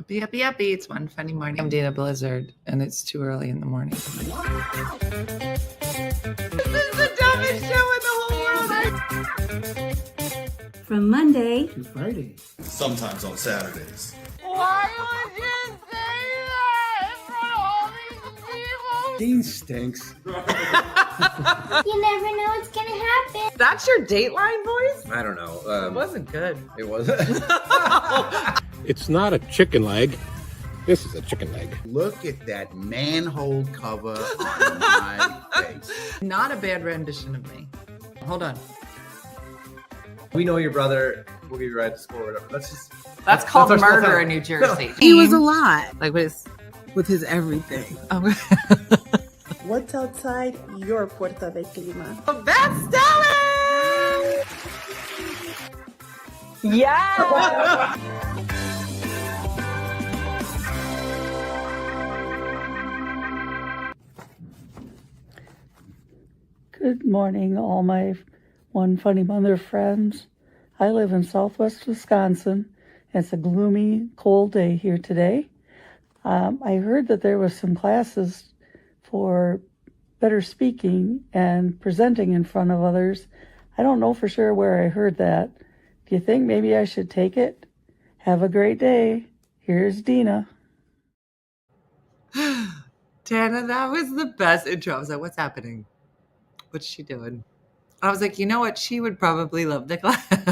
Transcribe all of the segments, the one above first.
Yuppie, yuppie, yuppie. It's One Funny Morning. I'm Dana Blizzard, and it's too early in the morning. This is the dumbest show in the whole world. From Monday to Friday. Sometimes on Saturdays. Why would you say that in front of all these people? Dean stinks. You never know what's gonna happen. That's your Dateline voice? I don't know. It wasn't good. It wasn't. It's not a chicken leg. This is a chicken leg. Look at that manhole cover on my face. Not a bad rendition of me. Hold on. We know your brother. We'll give you a ride to school or whatever. That's called our small murder town. in New Jersey. He was a lot Like what is? with his everything. Oh, What's outside your Puerta de Clima? that's Stella! Yeah. Good morning, all my OneFunnyMother friends. I live in southwest Wisconsin. It's a gloomy, cold day here today. I heard that there was some classes for better speaking and presenting in front of others. I don't know for sure where I heard that. Do you think maybe I should take it? Have a great day. Here's Dina. Tana, that was the best intro. I was like, what's happening? What's she doing? I was like, you know what? She would probably love the class. Tana,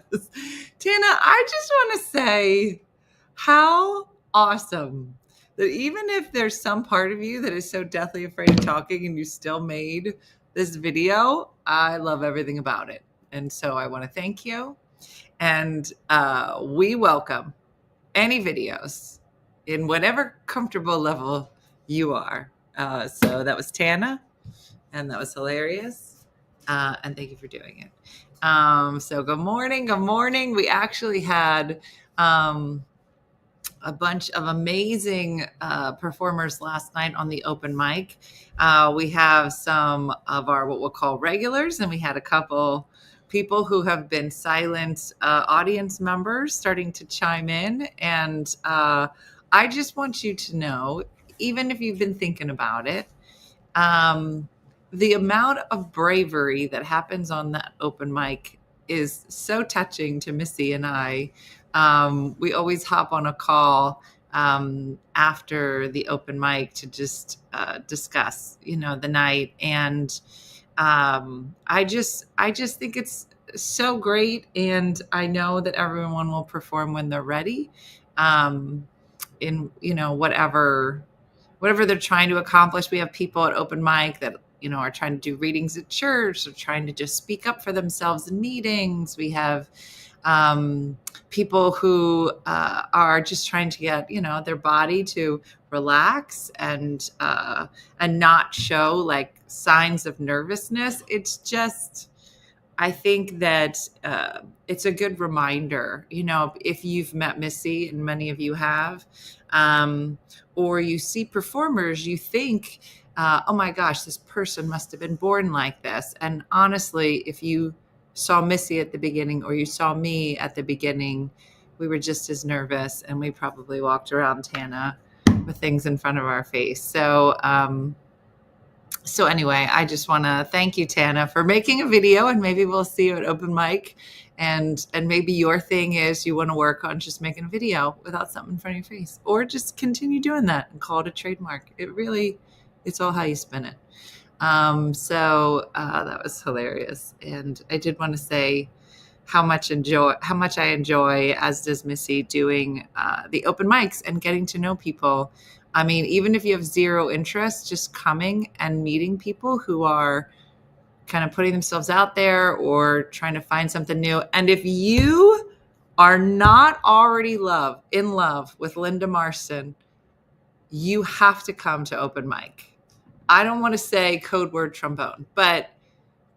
I just want to say how awesome that even if there's some part of you that is so deathly afraid of talking and you still made this video, I love everything about it. And so I want to thank you. And we welcome any videos in whatever comfortable level you are. So that was Tana, and that was hilarious. And thank you for doing it. So good morning. Good morning. We actually had a bunch of amazing performers last night on the open mic. We have some of our what we'll call regulars, and we had a couple people who have been silent audience members starting to chime in. And I just want you to know, even if you've been thinking about it, the amount of bravery that happens on that open mic is so touching to Missy and I. We always hop on a call after the open mic to just discuss, the night. And I just think it's so great. And I know that everyone will perform when they're ready in, whatever they're trying to accomplish. We have people at open mic that, are trying to do readings at church, or trying to just speak up for themselves in meetings. We have people who are just trying to get, their body to relax and not show like signs of nervousness. It's just, I think that it's a good reminder, if you've met Missy, and many of you have, or you see performers, you think, oh my gosh, this person must have been born like this. And honestly, if you saw Missy at the beginning, or you saw me at the beginning, we were just as nervous, and we probably walked around Tana with things in front of our face. So anyway, I just want to thank you, Tana, for making a video, and maybe we'll see you at open mic. And maybe your thing is you want to work on just making a video without something in front of your face, or just continue doing that and call it a trademark. It's all how you spin it. So that was hilarious. And I did want to say how much I enjoy, as does Missy, doing the open mics and getting to know people. I mean, even if you have zero interest, just coming and meeting people who are kind of putting themselves out there or trying to find something new. And if you are not already in love with Linda Marston, you have to come to open mic. I don't want to say code word trombone, but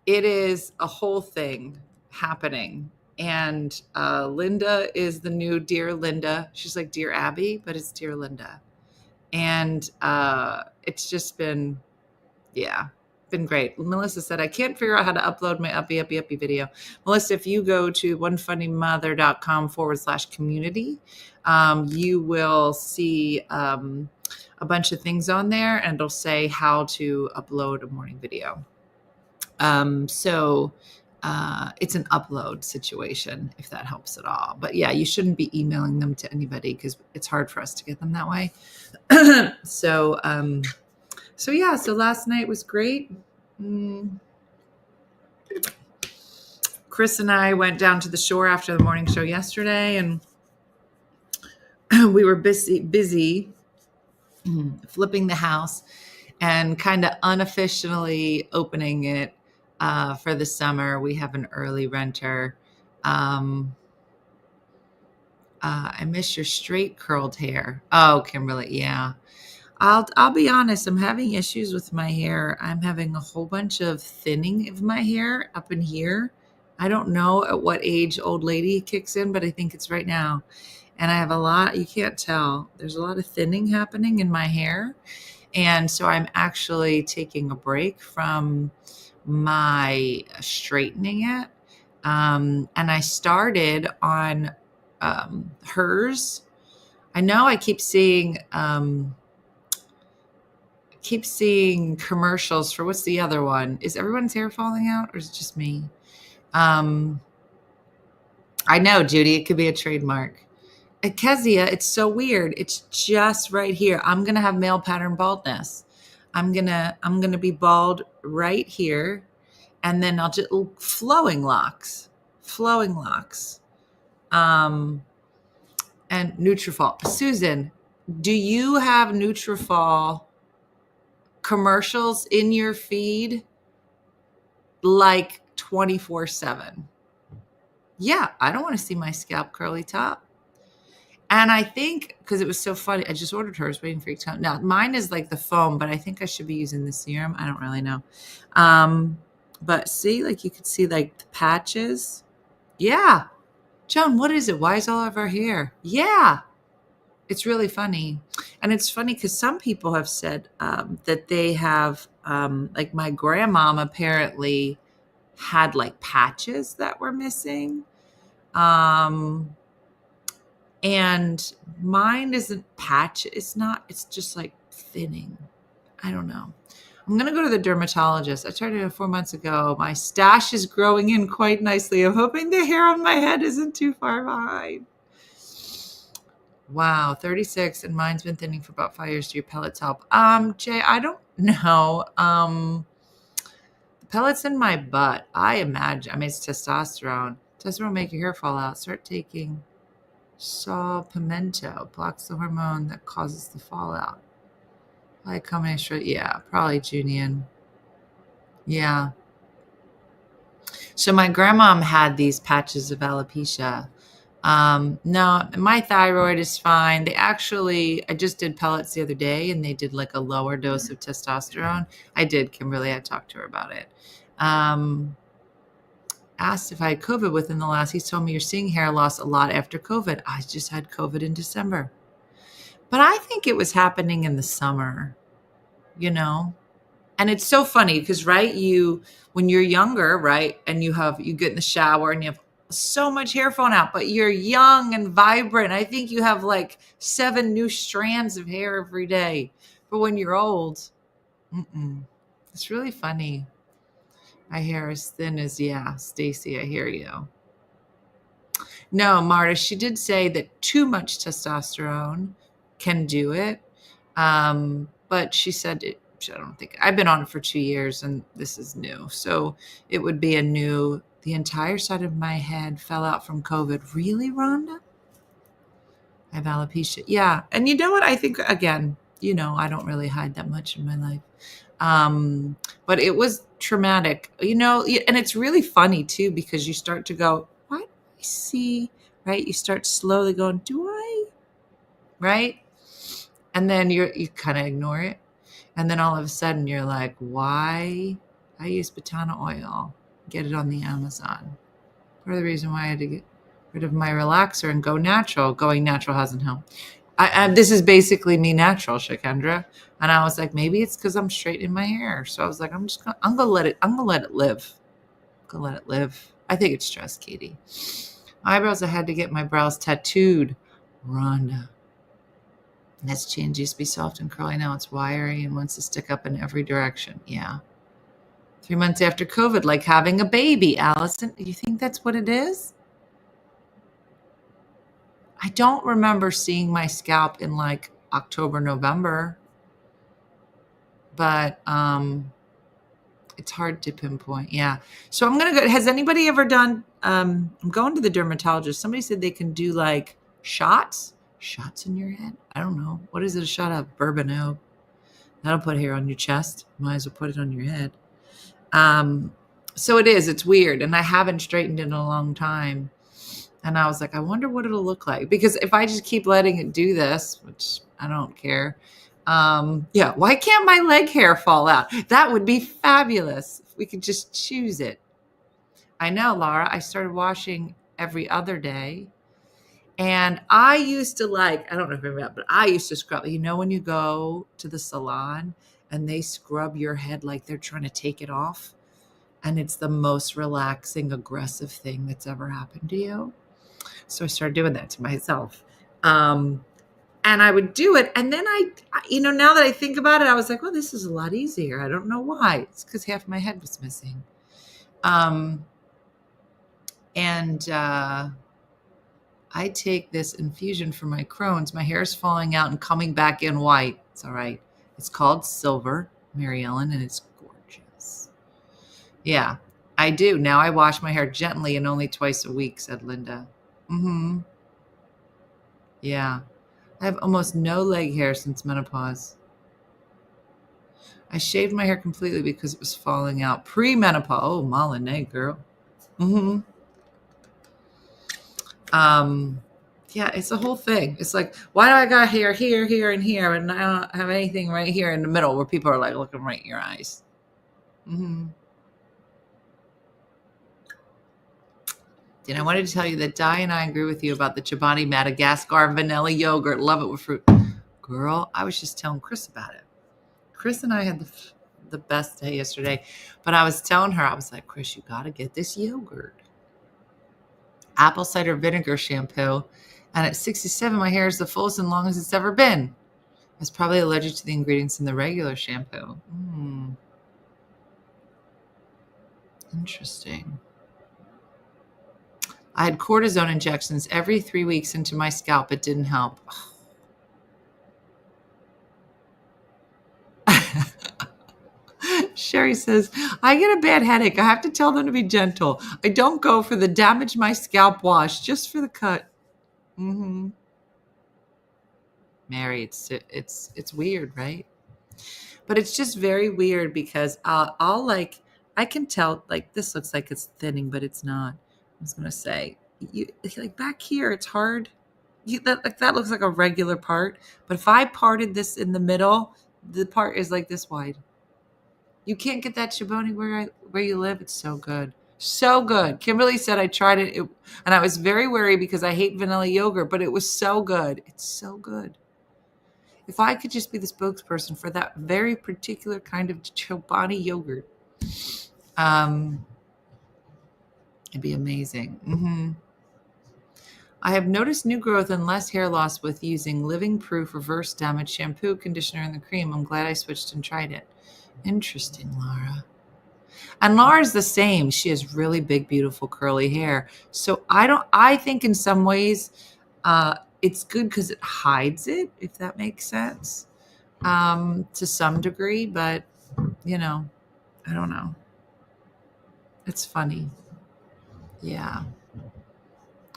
it is a whole thing happening. And Linda is the new Dear Linda. She's like Dear Abby, but it's Dear Linda. And it's just been, been great. Melissa said, I can't figure out how to upload my uppy video. Melissa, if you go to onefunnymother.com/community, you will see a bunch of things on there, and it'll say how to upload a morning video. So it's an upload situation, if that helps at all. But yeah, you shouldn't be emailing them to anybody because it's hard for us to get them that way. So last night was great. Chris and I went down to the shore after the morning show yesterday, and we were busy flipping the house and kind of unofficially opening it for the summer. We have an early renter. I miss your straight curled hair. Oh, Kimberly, yeah. I'll be honest, I'm having issues with my hair. I'm having a whole bunch of thinning of my hair up in here. I don't know at what age old lady kicks in, but I think it's right now. And I have a lot, you can't tell. There's a lot of thinning happening in my hair. And so I'm actually taking a break from my straightening it. And I started on hers. I know I keep seeing commercials for, what's the other one? Is everyone's hair falling out, or is it just me? I know, Judy, it could be a trademark. Kezia, it's so weird. It's just right here. I'm going to have male pattern baldness. I'm going to be bald right here. And then I'll just flowing locks. And Nutrafol. Susan, do you have Nutrafol commercials in your feed like 24/7? Yeah, I don't want to see my scalp curly top. And I think, because it was so funny, I just ordered hers, waiting for you to come. Now, mine is like the foam, but I think I should be using the serum. I don't really know. But see, like you could see like the patches. Yeah. Joan, what is it? Why is all of our hair? Yeah. It's really funny. And it's funny because some people have said that they have, like my grandmom apparently had like patches that were missing. And mine isn't patch. It's just like thinning. I don't know. I'm going to go to the dermatologist. I tried it 4 months ago. My stash is growing in quite nicely. I'm hoping the hair on my head isn't too far behind. Wow, 36, and mine's been thinning for about 5 years. Do your pellets help? Jay, I don't know. The pellets in my butt, I imagine. I mean, it's testosterone. Testosterone will make your hair fall out. Start taking saw pimento. Blocks the hormone that causes the fallout. Probably a combination. Yeah, probably Junian. Yeah. So my grandmom had these patches of alopecia. No, my thyroid is fine. I just did pellets the other day, and they did like a lower dose of testosterone. I did, Kimberly. I talked to her about it. Asked if I had COVID within the last, he told me you're seeing hair loss a lot after COVID. I just had COVID in December. But I think it was happening in the summer, and it's so funny because, right, when you're younger, right, and you get in the shower and you have so much hair falling out, but you're young and vibrant. I think you have like 7 new strands of hair every day. But when you're old, it's really funny. My hair is thin as, Stacy, I hear you. No, Marta, she did say that too much testosterone can do it. But she said I don't think, I've been on it for 2 years and this is new. So it would be the entire side of my head fell out from COVID. Really, Rhonda? I have alopecia. Yeah. And you know what? I think, again, I don't really hide that much in my life. But it was traumatic, and it's really funny too, because you start to go, what do I see? Right? You start slowly going, do I? Right? And then you kind of ignore it. And then all of a sudden you're like, why? I use Batana oil, get it on the Amazon. Part of the reason why I had to get rid of my relaxer and go natural. Going natural hasn't helped. This is basically me natural, Shakendra. And I was like, maybe it's because I'm straightening my hair. So I was like, I'm gonna let it live. I'm gonna let it live. I think it's stress, Katie. Eyebrows, I had to get my brows tattooed. Rhonda. That's changed. Used to be soft and curly. Now it's wiry and wants to stick up in every direction. Yeah. 3 months after COVID, like having a baby, Allison. You think that's what it is? I don't remember seeing my scalp in like October, November, but it's hard to pinpoint. Yeah. So I'm going to go. Has anybody ever done, I'm going to the dermatologist. Somebody said they can do like shots in your head. I don't know. What is it a shot of? Bourbon? That'll put hair on your chest. Might as well put it on your head. So it's weird. And I haven't straightened it in a long time. And I was like, I wonder what it'll look like. Because if I just keep letting it do this, which I don't care. Why can't my leg hair fall out? That would be fabulous if we could just choose it. I know, Laura, I started washing every other day. And I used to I don't know if you remember, but I used to scrub. You know when you go to the salon and they scrub your head like they're trying to take it off? And it's the most relaxing, aggressive thing that's ever happened to you. So I started doing that to myself. And I would do it. And then now that I think about it, I was like, well, this is a lot easier. I don't know why. It's because half my head was missing. I take this infusion for my Crohn's. My hair is falling out and coming back in white. It's all right. It's called Silver, Mary Ellen, and it's gorgeous. Yeah, I do. Now I wash my hair gently and only twice a week, said Linda. Mm-hmm. Yeah. I have almost no leg hair since menopause. I shaved my hair completely because it was falling out. Pre-menopause. Oh, Molinay, girl. Mm-hmm. Yeah, it's a whole thing. It's like, why do I got hair here, here, and here, and I don't have anything right here in the middle where people are like looking right in your eyes? Mm-hmm. And I wanted to tell you that Di and I agree with you about the Chobani Madagascar vanilla yogurt. Love it with fruit. Girl, I was just telling Chris about it. Chris and I had the best day yesterday. But I was telling her, I was like, Chris, you got to get this yogurt. Apple cider vinegar shampoo. And at 67, my hair is the fullest and longest it's ever been. I was probably allergic to the ingredients in the regular shampoo. Interesting. I had cortisone injections every 3 weeks into my scalp. It didn't help. Sherry says, I get a bad headache. I have to tell them to be gentle. I don't go for the damage my scalp wash, just for the cut. Mm-hmm. Mary, it's weird, right? But it's just very weird because I can tell, like, this looks like it's thinning, but it's not. I was going to say, like back here, it's hard. That looks like a regular part. But if I parted this in the middle, the part is like this wide. You can't get that Chobani where you live. It's so good. So good. Kimberly said I tried it, and I was very wary because I hate vanilla yogurt, but it was so good. It's so good. If I could just be the spokesperson for that very particular kind of Chobani yogurt, it'd be amazing. Mm-hmm. I have noticed new growth and less hair loss with using Living Proof Reverse Damage shampoo, conditioner, and the cream. I'm glad I switched and tried it. Interesting, Laura. And Laura's the same. She has really big, beautiful, curly hair. So I think in some ways it's good because it hides it, if that makes sense, to some degree. But, I don't know. It's funny. Yeah.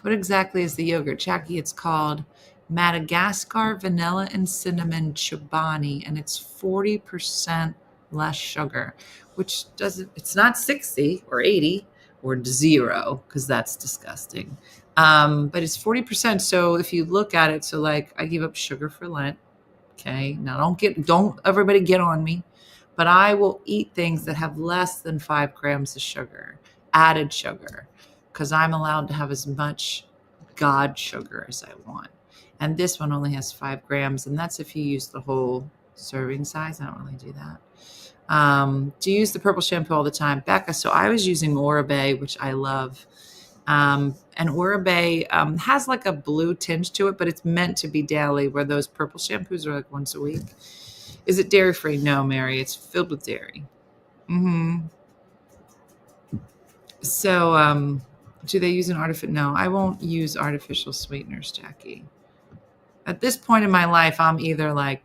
What exactly is the yogurt? Jackie, it's called Madagascar Vanilla and Cinnamon Chobani, and it's 40% less sugar, which it's not 60 or 80 or 0, because that's disgusting. But it's 40%. So if you look at it, so like I give up sugar for Lent. Okay. Now don't everybody get on me, but I will eat things that have less than 5 grams of sugar, added sugar, because I'm allowed to have as much God sugar as I want. And this one only has 5 grams, and that's if you use the whole serving size. I don't really do that. Do you use the purple shampoo all the time? Becca, so I was using Oribe, which I love. And Oribe has like a blue tinge to it, but it's meant to be daily, where those purple shampoos are like once a week. Is it dairy free? No, Mary, it's filled with dairy. So do they use an artificial? No, I won't use artificial sweeteners, Jackie. At this point in my life, I'm either like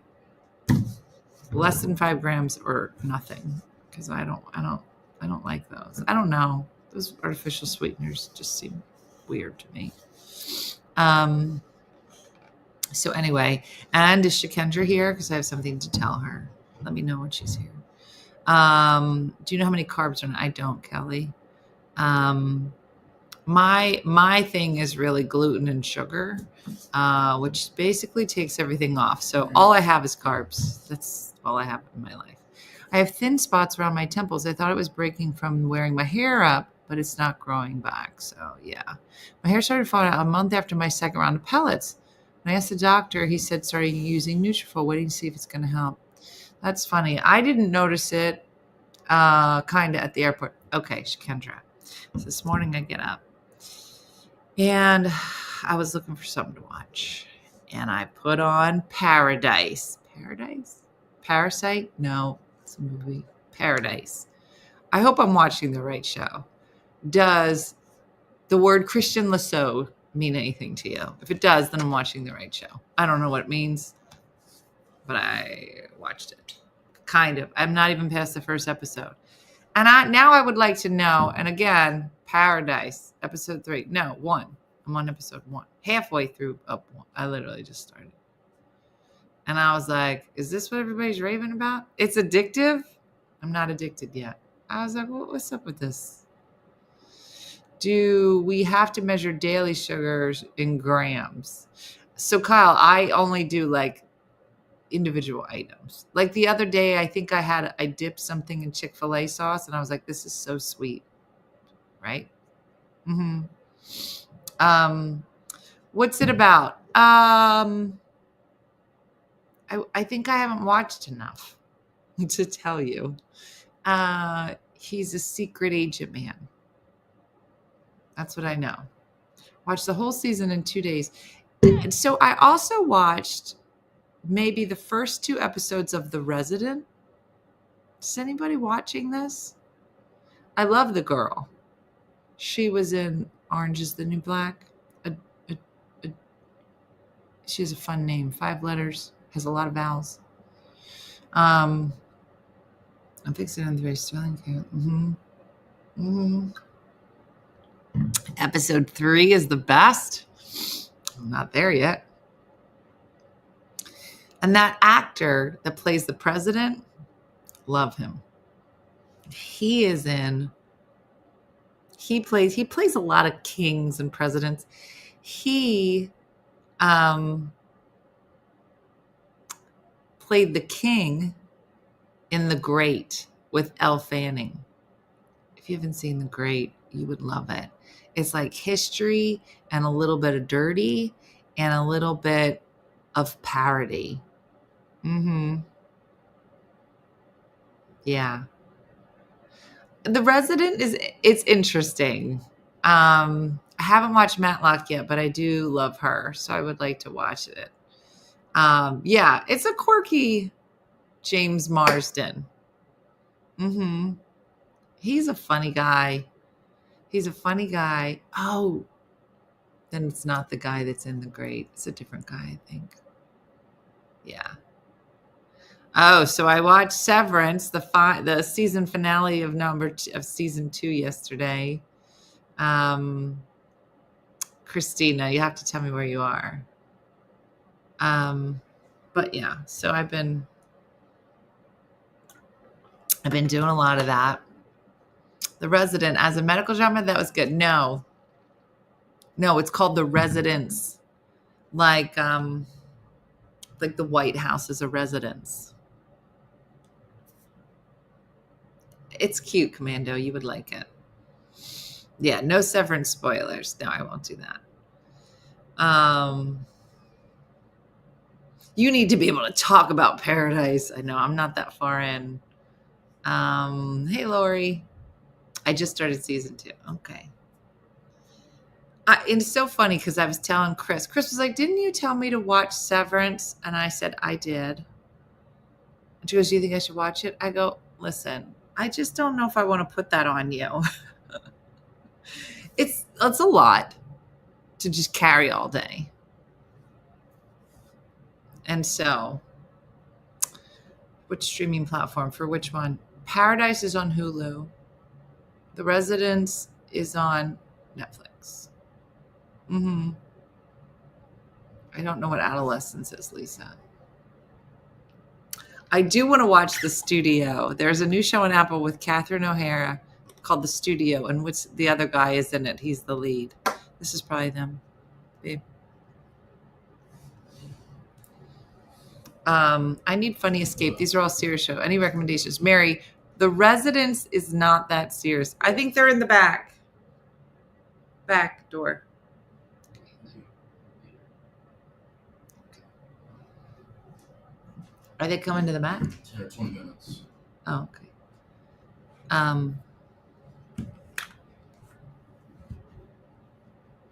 less than 5 grams or nothing, because I don't like those. I don't know. Those artificial sweeteners just seem weird to me. So anyway, and is Shakendra here? Because I have something to tell her. Let me know when she's here. Do you know how many carbs are in it? I don't, Kelly. My thing is really gluten and sugar, which basically takes everything off. So all I have is carbs. That's all I have in my life. I have thin spots around my temples. I thought it was breaking from wearing my hair up, but it's not growing back. So yeah, my hair started falling out a month after my second round of pellets. When I asked the doctor, he said starting using Nutrafol, waiting to see if it's going to help. That's funny. I didn't notice it kind of at the airport. Okay, Shakendra. So this morning I get up and I was looking for something to watch. And I put on Paradise. Parasite? No, it's a movie. Paradise. I hope I'm watching the right show. Does the word Christian Lasso mean anything to you? If it does, then I'm watching the right show. I don't know what it means, but I watched it. Kind of. I'm not even past the first episode. And now I would like to know, and again, Paradise, episode 3. No, 1. I'm on episode 1. Halfway through up 1. I literally just started. And I was like, is this what everybody's raving about? It's addictive? I'm not addicted yet. I was like, what's up with this? Do we have to measure daily sugars in grams? So Kyle, I only do like individual items. Like the other day, I think I dipped something in Chick-fil-A sauce and I was like, this is so sweet. Right? What's it about? I think I haven't watched enough to tell you. He's a secret agent man. That's what I know. Watched the whole season in 2 days. And so I also watched maybe the first 2 episodes of The Resident. Is anybody watching this? I love the girl. She was in Orange is the New Black. She has a fun name. 5 letters. Has a lot of vowels. I'm fixing on the very Sterling care. Episode 3 is the best. I'm not there yet. And that actor that plays the president, love him. He plays a lot of kings and presidents. He played the king in The Great with Elle Fanning. If you haven't seen The Great, you would love it. It's like history and a little bit of dirty and a little bit of parody. Yeah. The Resident it's interesting. I haven't watched Matlock yet, but I do love her, so I would like to watch it. Yeah, it's a quirky James Marsden. He's a funny guy. Oh, then it's not the guy that's in The Great. It's a different guy, I think. Yeah. Oh, so I watched Severance, the season finale of season 2 yesterday. Christina, you have to tell me where you are. But yeah, so I've been doing a lot of that. The Resident as a medical drama, that was good. No, it's called The Residence. Like the White House is a residence. It's cute, Commando. You would like it. Yeah, no Severance spoilers. No, I won't do that. You need to be able to talk about Paradise. I know I'm not that far in. Hey, Lori. I just started season 2. Okay. It's so funny because I was telling Chris. Chris was like, didn't you tell me to watch Severance? And I said, I did. And she goes, do you think I should watch it? I go, listen, I just don't know if I want to put that on you. It's a lot to just carry all day. And so, which streaming platform for which one? Paradise is on Hulu. The Residence is on Netflix. I don't know what Adolescence is, Lisa. I do want to watch The Studio. There's a new show on Apple with Catherine O'Hara called The Studio, and which the other guy is in it. He's the lead. This is probably them, babe. I need Funny Escape. These are all serious shows. Any recommendations? Mary, The Residence is not that serious. I think they're in the back door. Are they coming to the back? Yeah, 20 minutes. Oh, okay.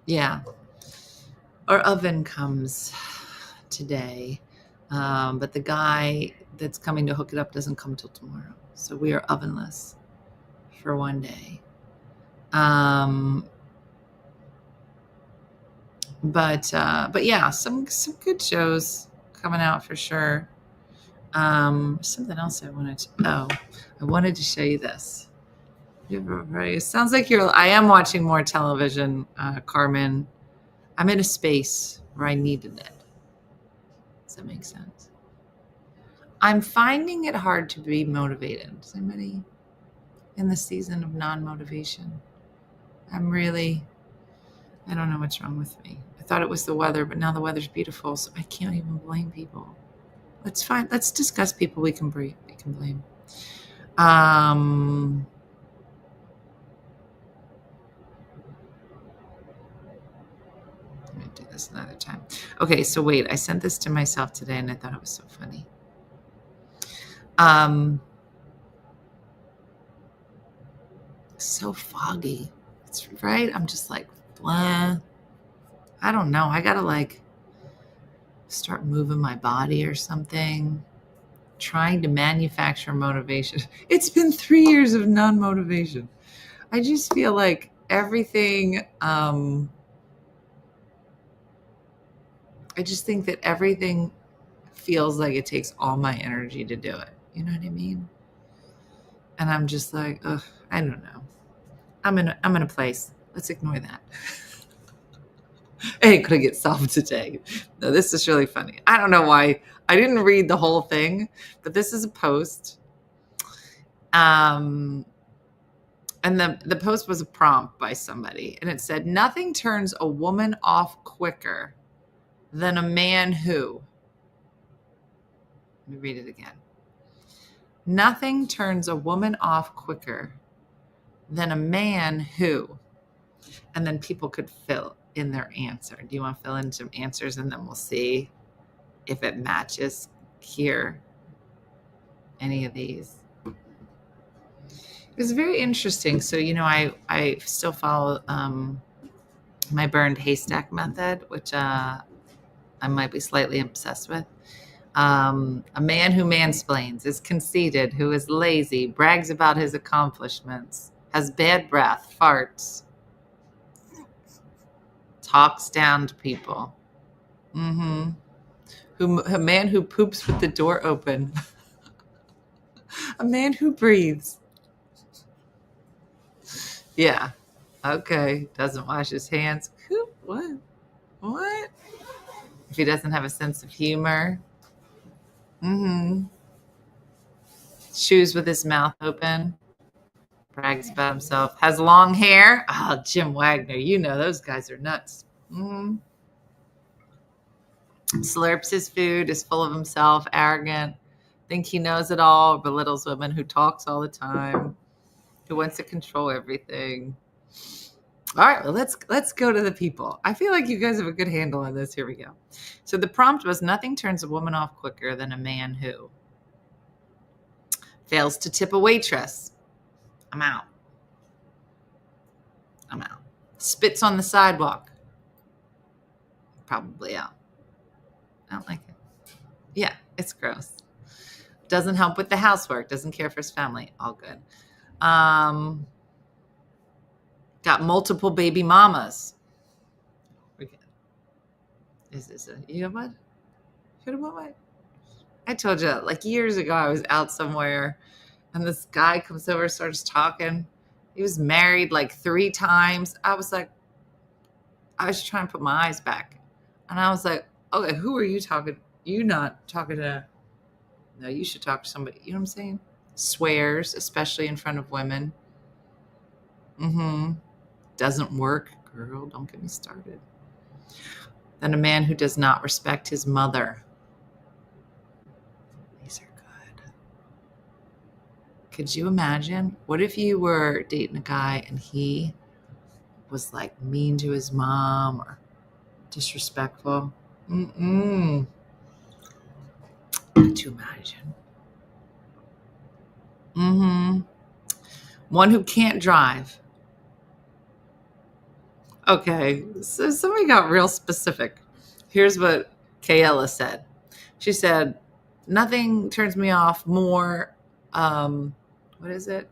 Yeah. Our oven comes today, but the guy that's coming to hook it up doesn't come till tomorrow. So we are ovenless for one day. But yeah, some good shows coming out for sure. Something else I wanted to show you this. It sounds like I am watching more television, Carmen. I'm in a space where I needed it. Does that make sense? I'm finding it hard to be motivated. Is anybody in the season of non-motivation? I don't know what's wrong with me. I thought it was the weather, but now the weather's beautiful, so I can't even blame people. Let's discuss people we can blame. I'm going to do this another time. Okay, so wait, I sent this to myself today and I thought it was so funny. So foggy. It's right. I'm just like, blah. I don't know. I got to start moving my body or something. Trying to manufacture motivation. It's been 3 years of non-motivation. I just feel like everything, I just think that everything feels like it takes all my energy to do it. You know what I mean? And I'm just like, ugh, I don't know. I'm in a place. Let's ignore that. It ain't gonna get solved today. No, this is really funny. I don't know why. I didn't read the whole thing, but this is a post. And the post was a prompt by somebody, and it said, nothing turns a woman off quicker than a man who. Let me read it again. Nothing turns a woman off quicker than a man who. And then people could fill in their answer. Do you want to fill in some answers, and then we'll see if it matches here? Any of these? It was very interesting. So, I still follow my burned haystack method, which I might be slightly obsessed with. A man who mansplains, is conceited, who is lazy, brags about his accomplishments, has bad breath, farts, talks down to people. A man who poops with the door open. A man who breathes. Yeah. Okay. Doesn't wash his hands. What? If he doesn't have a sense of humor. Chews with his mouth open. Brags about himself. Has long hair. Oh, Jim Wagner. Those guys are nuts. Slurps his food, is full of himself, arrogant, think he knows it all, belittles women, who talks all the time, who wants to control everything. All right, well, let's go to the people. I feel like you guys have a good handle on this. Here we go. So the prompt was, nothing turns a woman off quicker than a man who fails to tip a waitress. I'm out. Spits on the sidewalk. Probably out. I don't like it. Yeah, it's gross. Doesn't help with the housework. Doesn't care for his family. All good. Got multiple baby mamas. Is this you know what? I told you, like years ago, I was out somewhere and this guy comes over, starts talking. He was married like 3 times. I was trying to put my eyes back. And I was like, okay, who are you talking? You not talking to, no, you should talk to somebody. You know what I'm saying? Swears, especially in front of women. Doesn't work. Girl, don't get me started. Then a man who does not respect his mother. These are good. Could you imagine? What if you were dating a guy and he was like mean to his mom or disrespectful? Could you imagine? One who can't drive. Okay, so somebody got real specific. Here's what Kayla said. She said, nothing turns me off more. What is it?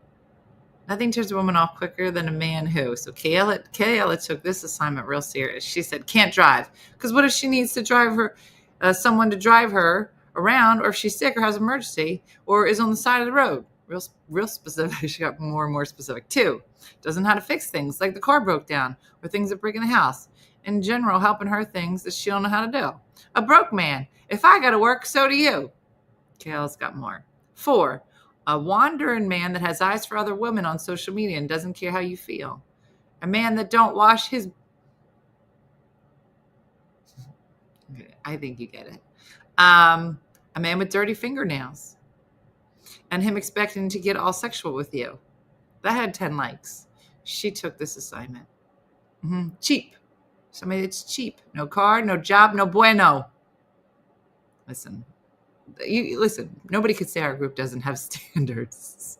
Nothing turns a woman off quicker than a man who. So Kayla took this assignment real serious. She said, can't drive. Because what if she needs to drive her, someone to drive her around, or if she's sick or has an emergency, or is on the side of the road? Real specific. She got more and more specific. 2, doesn't know how to fix things like the car broke down or things that break in the house. In general, helping her things that she don't know how to do. A broke man. If I got to work, so do you. Kayla's got more. 4, a wandering man that has eyes for other women on social media and doesn't care how you feel. A man that don't wash his... Okay, I think you get it. A man with dirty fingernails. And him expecting to get all sexual with you. That had 10 likes. She took this assignment. Cheap. Somebody that's cheap. No car, no job, no bueno. Listen. Nobody could say our group doesn't have standards.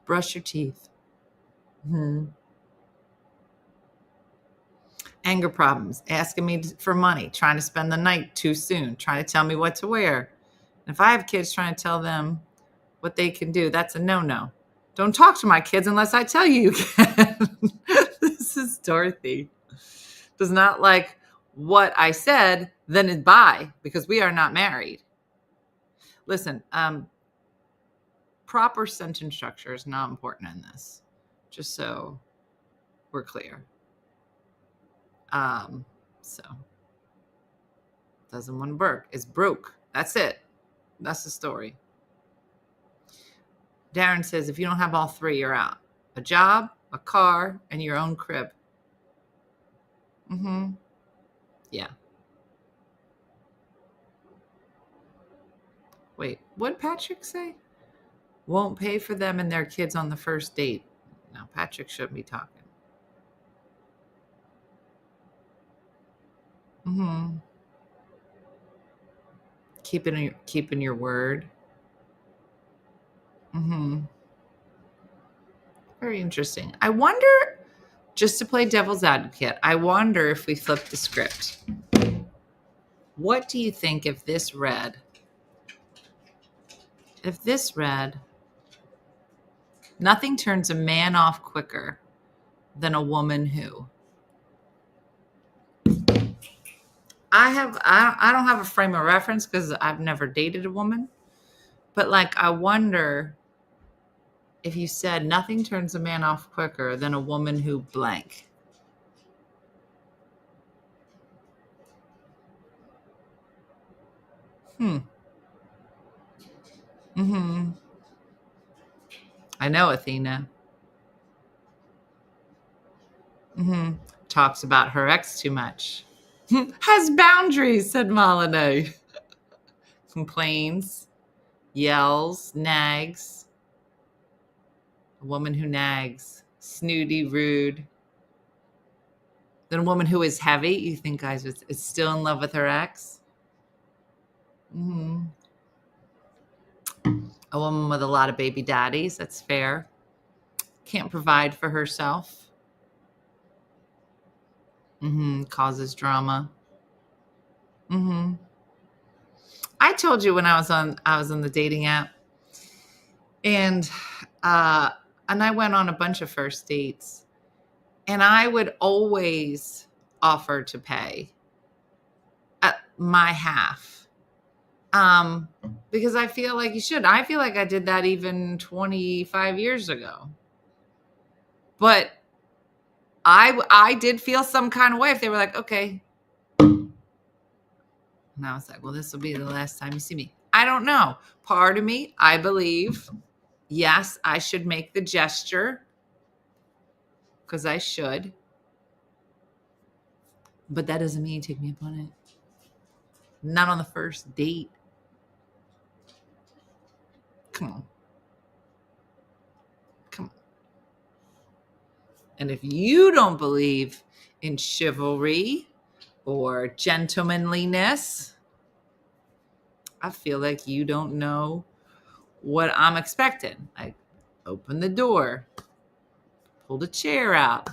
Brush your teeth. Anger problems. Asking me for money. Trying to spend the night too soon. Trying to tell me what to wear. And if I have kids, trying to tell them what they can do, that's a no-no. Don't talk to my kids unless I tell you can. This is Dorothy. Does not like what I said, then bye, because we are not married. Listen, proper sentence structure is not important in this, just so we're clear. So doesn't want to work. It's broke. That's it. That's the story. Darren says, if you don't have all 3, you're out. A job, a car, and your own crib. Yeah. Wait, what'd Patrick say? Won't pay for them and their kids on the first date. No, Patrick shouldn't be talking. Keeping your word. Very interesting. I wonder, just to play devil's advocate, I wonder if we flip the script. What do you think if this read, nothing turns a man off quicker than a woman who? I don't have a frame of reference because I've never dated a woman. But like, I wonder if you said nothing turns a man off quicker than a woman who blank. I know, Athena. Talks about her ex too much. Has boundaries, said Molyneux. Complains, yells, nags. A woman who nags. Snooty, rude. Then a woman who is heavy, you think guys is still in love with her ex. A woman with a lot of baby daddies, that's fair. Can't provide for herself. Causes drama. I told you when I was on the dating app, and I went on a bunch of first dates, and I would always offer to pay my half, because I feel like you should. I feel like I did that even 25 years ago, but I did feel some kind of way if they were like, okay. And I was like, well, this will be the last time you see me. I don't know. Part of me, I believe, yes, I should make the gesture because I should. But that doesn't mean you take me up on it. Not on the first date. Come on. And if you don't believe in chivalry or gentlemanliness, I feel like you don't know what I'm expecting. I open the door, pull the chair out.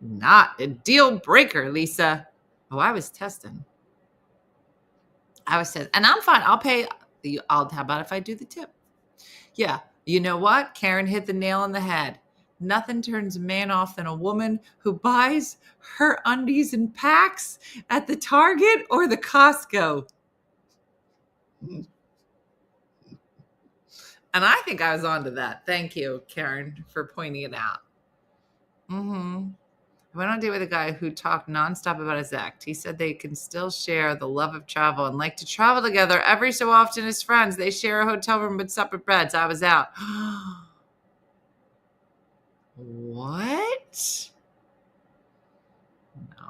Not a deal breaker, Lisa. Oh, I was testing. And I'm fine. I'll pay. How about if I do the tip? Yeah. You know what? Karen hit the nail on the head. Nothing turns a man off than a woman who buys her undies in packs at the Target or the Costco. And I think I was onto that. Thank you, Karen, for pointing it out. I went on a date with a guy who talked nonstop about his ex. He said they can still share the love of travel and like to travel together every so often as friends. They share a hotel room with separate beds. I was out. What? No.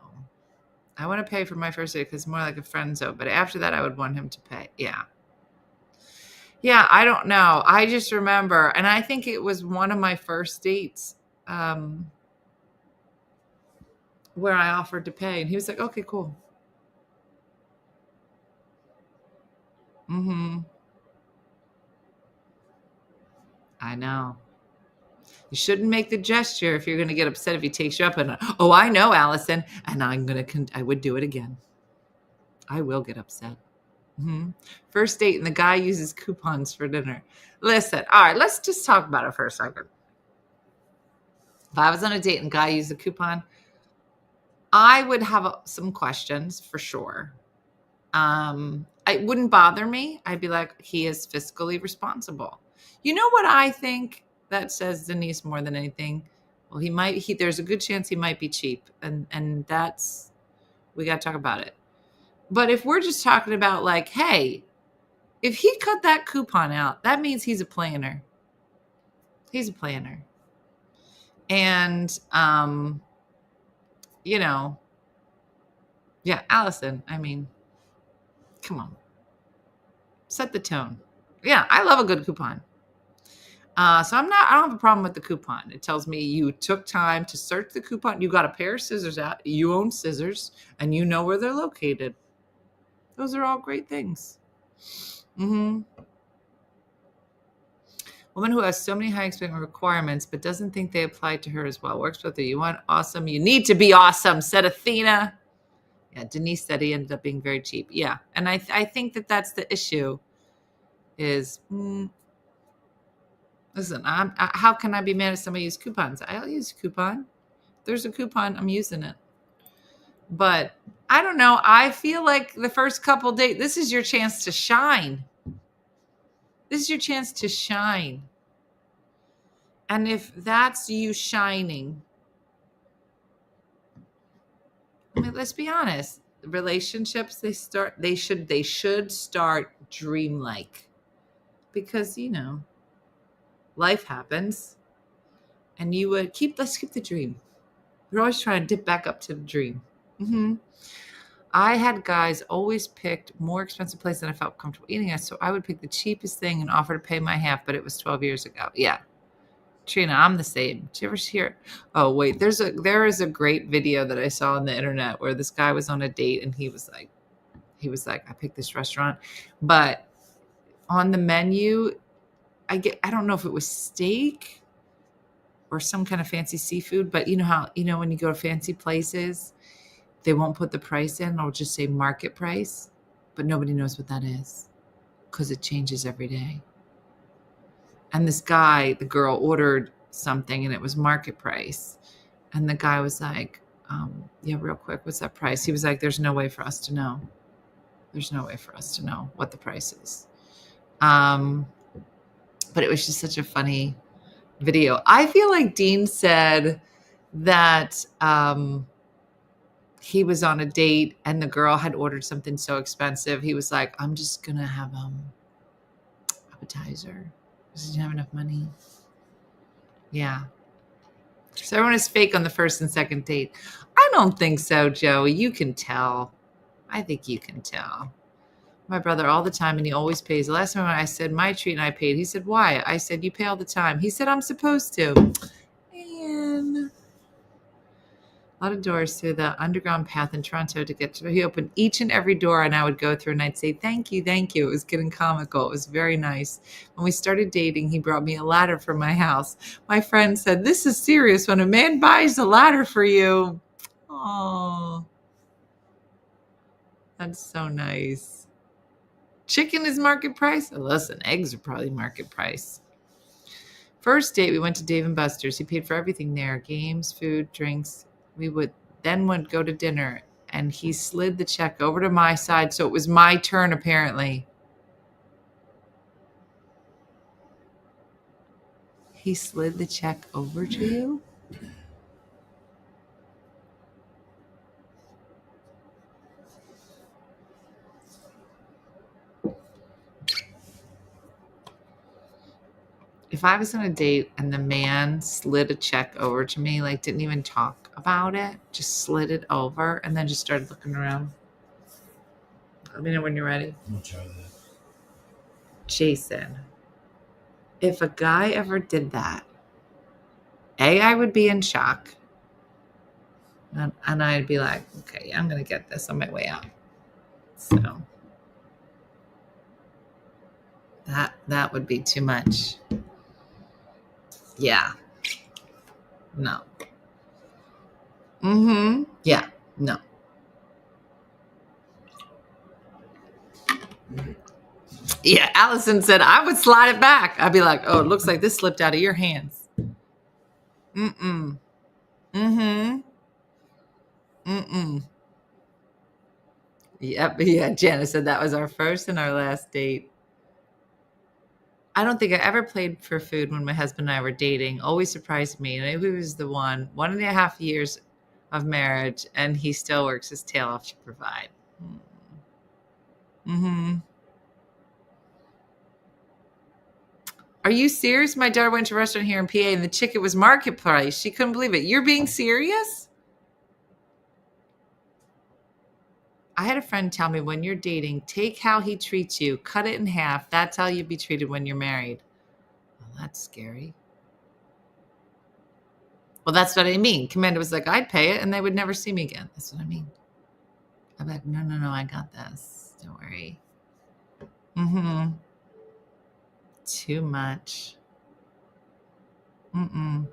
I want to pay for my first date because it's more like a friend zone. But after that, I would want him to pay. Yeah. Yeah, I don't know. I just remember, and I think it was one of my first dates where I offered to pay. And he was like, okay, cool. I know. You shouldn't make the gesture if you're going to get upset if he takes you up. And oh, I know, Allison. And I would do it again. I will get upset. First date and the guy uses coupons for dinner. Listen, all right, let's just talk about it for a second. If I was on a date and the guy used a coupon, I would have some questions for sure. It wouldn't bother me. I'd be like, he is fiscally responsible. You know what I think that says Denise more than anything? Well, there's a good chance he might be cheap. And we got to talk about it. But if we're just talking about like, hey, if he cut that coupon out, that means he's a planner. He's a planner. And, yeah, Allison, I mean, come on. Set the tone. Yeah, I love a good coupon. So I don't have a problem with the coupon. It tells me you took time to search the coupon. You got a pair of scissors out. You own scissors and you know where they're located. Those are all great things. Woman who has so many high expectation requirements, but doesn't think they apply to her as well. Works with her. You want awesome. You need to be awesome, said Athena. Yeah, Denise said he ended up being very cheap. Yeah, and I think that's the issue is, listen, how can I be mad if somebody uses coupons? I'll use a coupon. If there's a coupon, I'm using it. But I don't know. I feel like the first couple dates, this is your chance to shine. This is your chance to shine. And if that's you shining, I mean, let's be honest. Relationships, they should start dreamlike. Because, life happens. And you would let's keep the dream. We're always trying to dip back up to the dream. I had guys always picked more expensive place than I felt comfortable eating at. So I would pick the cheapest thing and offer to pay my half, but it was 12 years ago. Yeah. Trina, I'm the same. Did you ever hear? Oh wait, there is a great video that I saw on the internet where this guy was on a date and he was like, I picked this restaurant, but on the menu, I don't know if it was steak or some kind of fancy seafood, but you know how, when you go to fancy places, they won't put the price in, it'll just say market price, but nobody knows what that is because it changes every day. And this guy, the girl ordered something and it was market price. And the guy was like, yeah, real quick, what's that price? He was like, there's no way for us to know. There's no way for us to know what the price is. But it was just such a funny video. I feel like Dean said that he was on a date and the girl had ordered something so expensive. He was like, I'm just going to have appetizer. Because he didn't have enough money. Yeah. So everyone is fake on the first and second date. I don't think so, Joey. You can tell. I think you can tell. My brother all the time, and he always pays. The last time I said my treat and I paid, he said, why? I said, you pay all the time. He said, I'm supposed to. And a lot of doors through the underground path in Toronto to get to. He opened each and every door, and I would go through, and I'd say, thank you, thank you. It was getting comical. It was very nice. When we started dating, he brought me a ladder for my house. My friend said, this is serious when a man buys a ladder for you. Oh, that's so nice. Chicken is market price? Oh, listen, eggs are probably market price. First date, we went to Dave & Buster's. He paid for everything there. Games, food, drinks. We would go to dinner, and he slid the check over to my side, so it was my turn, apparently. He slid the check over to you? If I was on a date and the man slid a check over to me, like didn't even talk about it, just slid it over and then just started looking around. Let me know when you're ready. I'll try that. Jason, if a guy ever did that, I would be in shock. And I'd be like, okay, I'm going to get this on my way out. So that would be too much. Yeah. No. Mm-hmm. Yeah. No. Yeah. Allison said, I would slide it back. I'd be like, oh, it looks like this slipped out of your hands. Mm-mm. Mm-hmm. Mm-mm. Yep. Yeah. Janice said that was our first and our last date. I don't think I ever played for food when my husband and I were dating. Always surprised me. And he was the 1.5 years of marriage, and he still works his tail off to provide. Mm-hmm. Are you serious? My daughter went to a restaurant here in PA, and the chicken was market price. She couldn't believe it. You're being serious? I had a friend tell me when you're dating, take how he treats you, cut it in half. That's how you'd be treated when you're married. Well, that's scary. Well, that's what I mean. Commander was like, I'd pay it and they would never see me again. That's what I mean. I'm like, no, I got this. Don't worry. Mm-hmm. Too much. Mm-mm.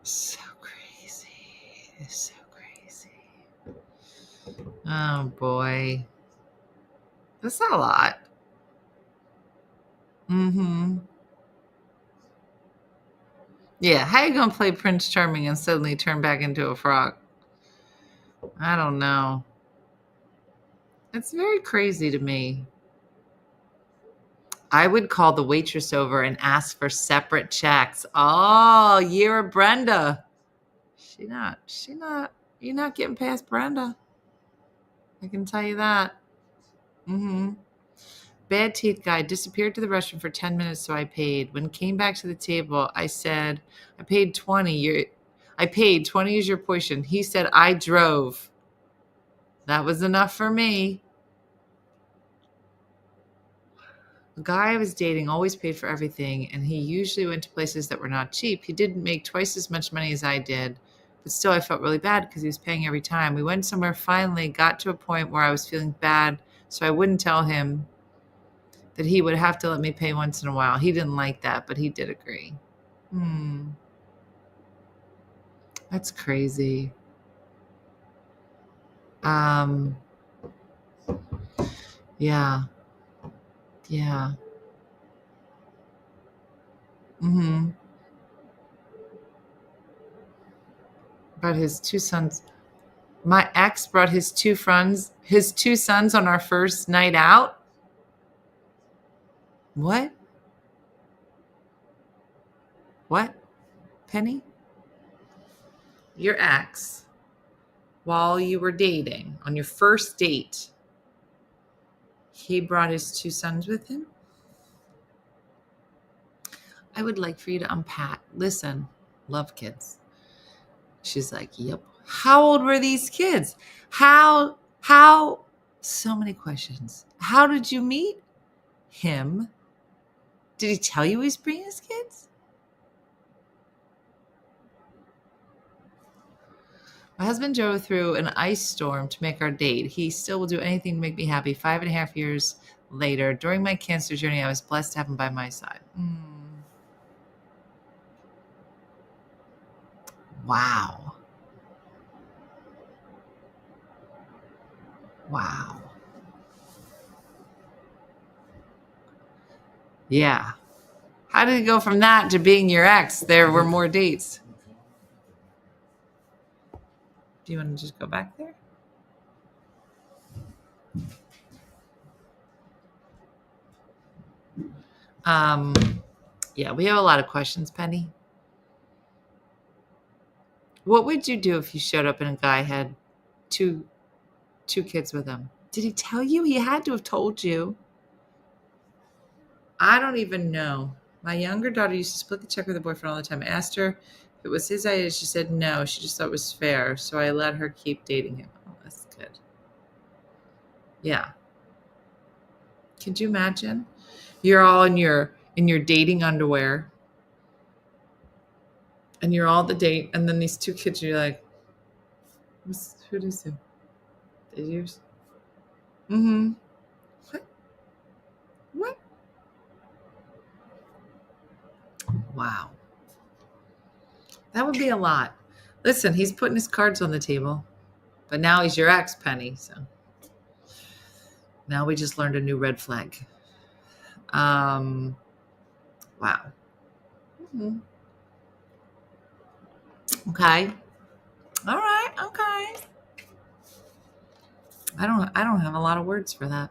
So crazy. So oh boy. That's a lot. Mm-hmm. Yeah, how you gonna play Prince Charming and suddenly turn back into a frog? I don't know. It's very crazy to me. I would call the waitress over and ask for separate checks. Oh, you're Brenda. You're not getting past Brenda. I can tell you that. Mm-hmm. Bad teeth guy disappeared to the restroom for 10 minutes, so I paid. When came back to the table, I said, I paid 20. I paid 20 is your portion. He said, I drove. That was enough for me. The guy I was dating always paid for everything, and he usually went to places that were not cheap. He didn't make twice as much money as I did, but still I felt really bad because he was paying every time. We went somewhere, finally got to a point where I was feeling bad, so I wouldn't tell him that he would have to let me pay once in a while. He didn't like that, but he did agree. That's crazy. Yeah. Yeah. About his two sons. My ex brought his two sons on our first night out. What? What? Penny? Your ex, while you were dating, on your first date, he brought his two sons with him? I would like for you to unpack. Listen, love kids. She's like, yep. How old were these kids? How, so many questions. How did you meet him? Did he tell you he's bringing his kids? My husband drove through an ice storm to make our date. He still will do anything to make me happy. 5.5 years later, during my cancer journey, I was blessed to have him by my side. Wow. Wow. Yeah. How did it go from that to being your ex? There were more dates. Do you want to just go back there? Yeah, we have a lot of questions, Penny. What would you do if you showed up and a guy had two kids with him? Did he tell you? He had to have told you. I don't even know. My younger daughter used to split the check with her boyfriend all the time. I asked her if it was his idea. She said no. She just thought it was fair. So I let her keep dating him. Oh, that's good. Yeah. Could you imagine? You're all in your dating underwear. And you're all the date. And then these two kids, you're like, who does who? Did yours? What? Wow. That would be a lot. Listen, he's putting his cards on the table, but now he's your ex, Penny. So now we just learned a new red flag. Wow. Okay. All right. Okay. I don't have a lot of words for that.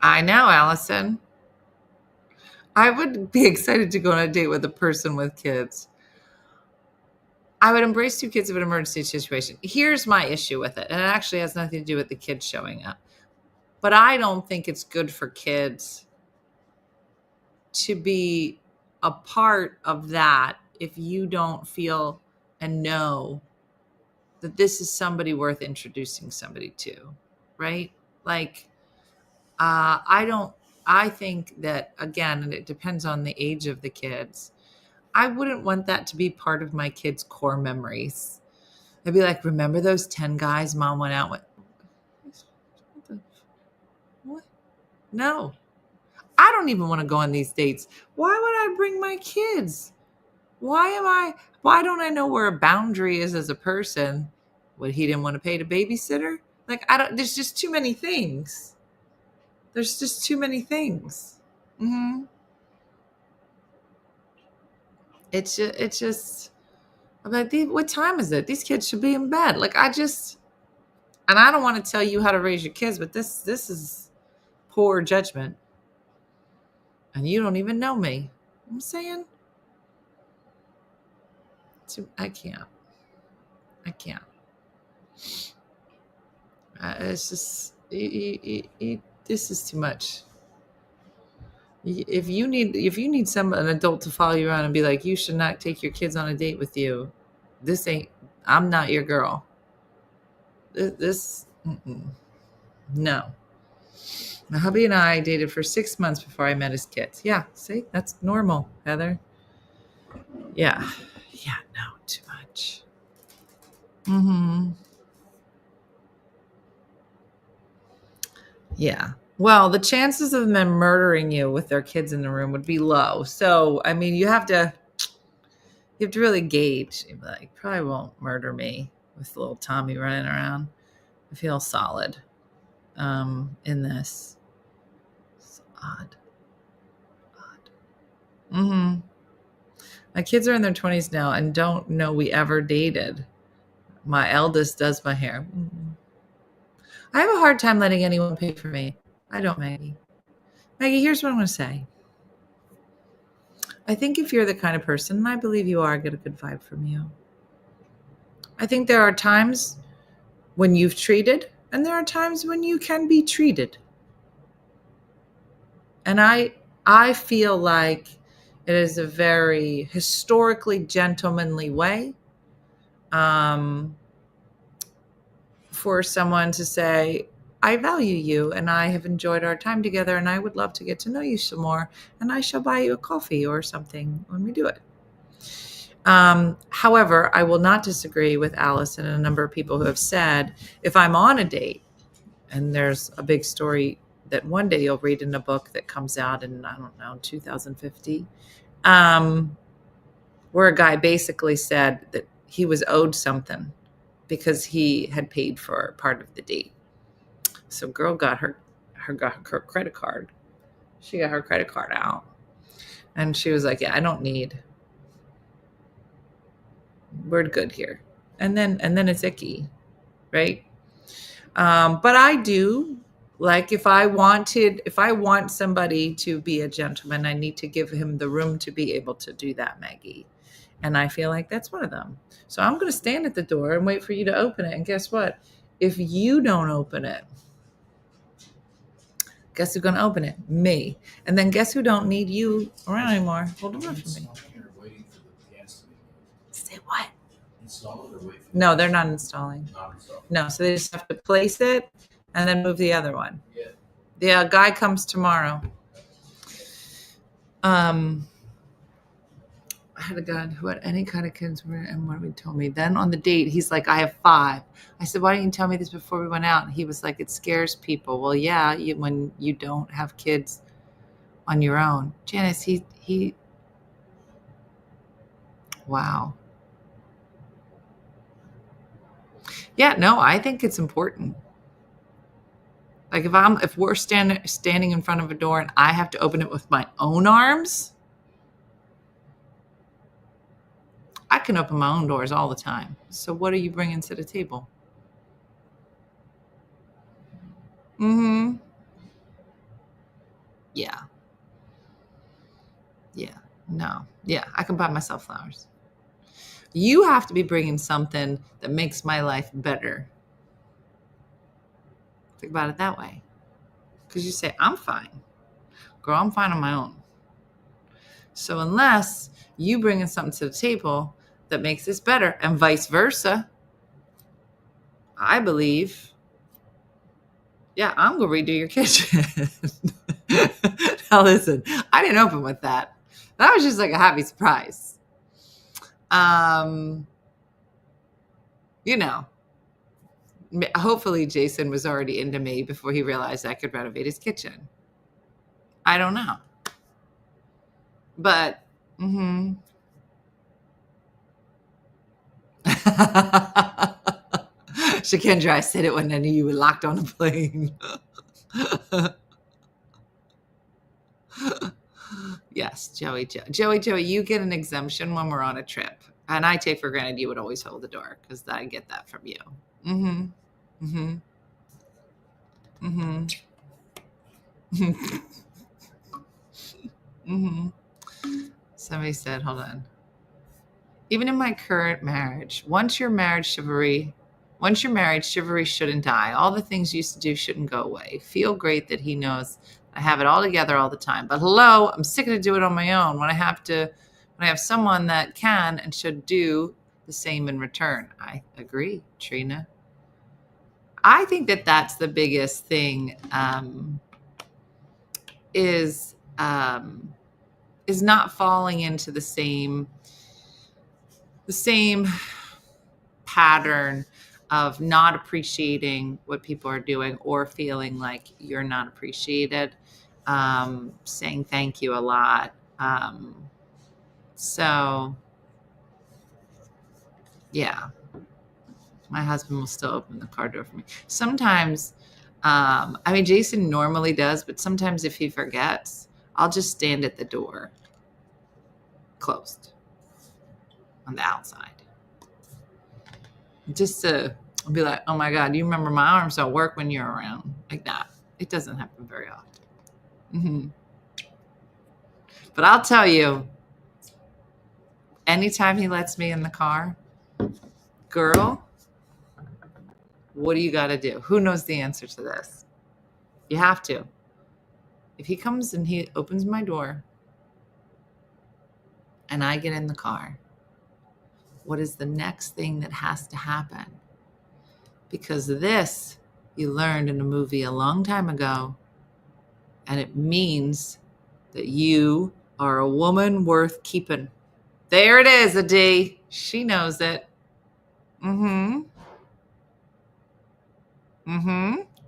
I know, Allison. I would be excited to go on a date with a person with kids. I would embrace two kids of an emergency situation. Here's my issue with it. And it actually has nothing to do with the kids showing up. But I don't think it's good for kids to be a part of that if you don't feel and know that this is somebody worth introducing somebody to, right? Like, I think that, again, and it depends on the age of the kids, I wouldn't want that to be part of my kids' core memories. I'd be like, remember those 10 guys mom went out with? What? No. I don't even want to go on these dates. Why would I bring my kids? Why don't I know where a boundary is as a person? What, he didn't want to pay the babysitter? Like, there's just too many things. There's just too many things. It's just, I'm like, what time is it? These kids should be in bed. Like, and I don't want to tell you how to raise your kids, but this is poor judgment. And you don't even know me. I'm saying, I can't. It's just, this is too much. If you need an adult to follow you around and be like, you should not take your kids on a date with you, I'm not your girl. No. My hubby and I dated for 6 months before I met his kids. Yeah, see, that's normal, Heather. Yeah. Yeah, no, too much. Yeah. Well, the chances of them murdering you with their kids in the room would be low. So, I mean, you have to really gauge. You'd be like, probably won't murder me with little Tommy running around. I feel solid in this. It's odd. My kids are in their 20s now and don't know we ever dated. My eldest does my hair. I have a hard time letting anyone pay for me. I don't, Maggie. Maggie, here's what I'm going to say. I think if you're the kind of person, and I believe you are, I get a good vibe from you. I think there are times when you've treated, and there are times when you can be treated. And I feel like it is a very historically gentlemanly way for someone to say, I value you and I have enjoyed our time together and I would love to get to know you some more and I shall buy you a coffee or something when we do it. However, I will not disagree with Alice and a number of people who have said, if I'm on a date, and there's a big story that one day you'll read in a book that comes out in, I don't know, 2050, where a guy basically said that he was owed something because he had paid for part of the date. So girl got her credit card. She got her credit card out. And she was like, yeah, I don't need. We're good here. And then it's icky, right? But I do, like, if I want somebody to be a gentleman, I need to give him the room to be able to do that, Maggie. And I feel like that's one of them. So I'm going to stand at the door and wait for you to open it. And guess what? If you don't open it, guess who's going to open it? Me. And then guess who don't need you around anymore? Hold the door for me. Say what? No, they're not installing. No, so they just have to place it and then move the other one. Yeah. The guy comes tomorrow. I had a guy who had any kind of kids, and what he told me. Then on the date, he's like, I have 5. I said, why didn't you tell me this before we went out? And he was like, it scares people. Well, yeah, when you don't have kids on your own. Janice, he wow. Yeah, no, I think it's important. Like if we're standing in front of a door and I have to open it with my own arms, I can open my own doors all the time. So what are you bringing to the table? Yeah. Yeah. No. Yeah. I can buy myself flowers. You have to be bringing something that makes my life better. Think about it that way. Because you say, I'm fine. Girl, I'm fine on my own. So unless you bringing something to the table that makes this better and vice versa, I believe, yeah, I'm going to redo your kitchen. Now listen, I didn't open with that. That was just like a happy surprise. Hopefully Jason was already into me before he realized I could renovate his kitchen. I don't know. But, Shakendra, I said it when I knew you were locked on a plane. Yes, Joey, you get an exemption when we're on a trip. And I take for granted you would always hold the door because I get that from you. Somebody said, hold on. Even in my current marriage, once you're married, chivalry shouldn't die. All the things you used to do shouldn't go away. Feel great that he knows I have it all together all the time. But hello, I'm sick to do it on my own when I have someone that can and should do the same in return. I agree, Trina. I think that that's the biggest thing, is not falling into the same pattern of not appreciating what people are doing or feeling like you're not appreciated. Saying thank you a lot. So yeah, my husband will still open the car door for me. Sometimes, I mean, Jason normally does, but sometimes if he forgets, I'll just stand at the door closed on the outside. Just to be like, oh my God, you remember my arms don't work when you're around, like that. It doesn't happen very often. But I'll tell you, anytime he lets me in the car, girl, what do you got to do? Who knows the answer to this? You have to. If he comes and he opens my door and I get in the car, what is the next thing that has to happen? Because this you learned in a movie a long time ago, and it means that you are a woman worth keeping. There it is, Adi. She knows it.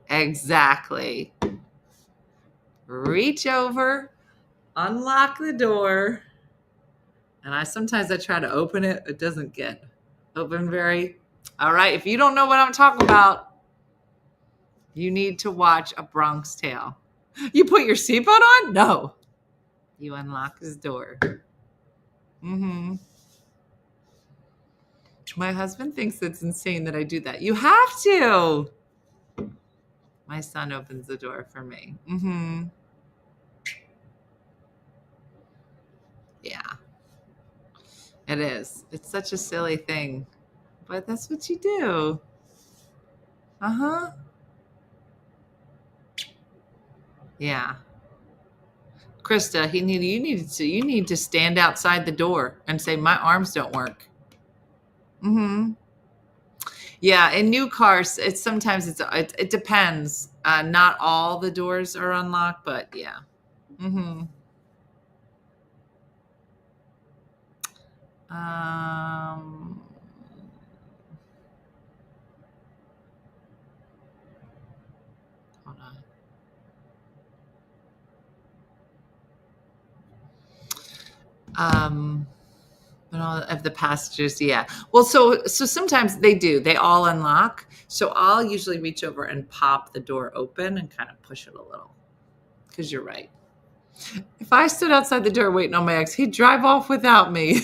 Exactly. Reach over, unlock the door, and I try to open it. It doesn't get open very. All right, if you don't know what I'm talking about, you need to watch A Bronx Tale. You put your seatbelt on? No. You unlock his door. My husband thinks it's insane that I do that. You have to. My son opens the door for me. Yeah. It is. It's such a silly thing. But that's what you do. Yeah. Krista, you need to stand outside the door and say, my arms don't work. Yeah, in new cars, it depends. Not all the doors are unlocked, but yeah. Hold on. But all of the passengers, yeah. Well, so sometimes they all unlock. So I'll usually reach over and pop the door open and kind of push it a little. Because you're right. If I stood outside the door waiting on my ex, he'd drive off without me.